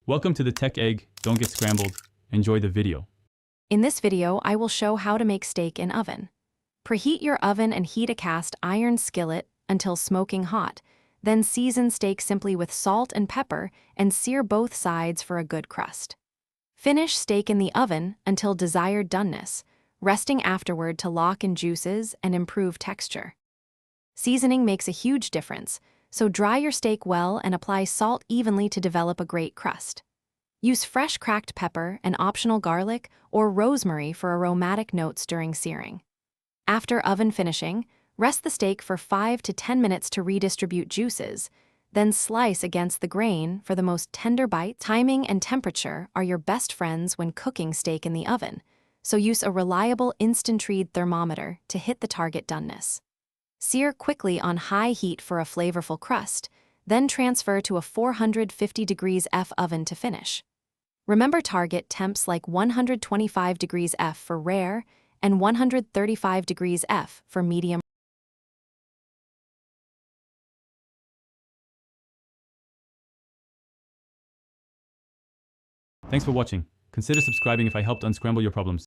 Welcome to the Tech Egg. Don't get scrambled. Enjoy the video. In this video, I will show how to make steak in oven. Preheat your oven and heat a cast iron skillet until smoking hot. Then season steak simply with salt and pepper and sear both sides for a good crust. Finish steak in the oven until desired doneness, resting afterward to lock in juices and improve texture. Seasoning makes a huge difference, so dry your steak well and apply salt evenly to develop a great crust. Use fresh cracked pepper and optional garlic or rosemary for aromatic notes during searing. After oven finishing, rest the steak for 5 to 10 minutes to redistribute juices, then slice against the grain for the most tender bite. Timing and temperature are your best friends when cooking steak in the oven, so use a reliable instant-read thermometer to hit the target doneness. Sear quickly on high heat for a flavorful crust, then transfer to a 450 degrees F oven to finish. Remember, target temps like 125 degrees F for rare and 135 degrees F for medium. Thanks for watching. Consider subscribing if I helped unscramble your problems.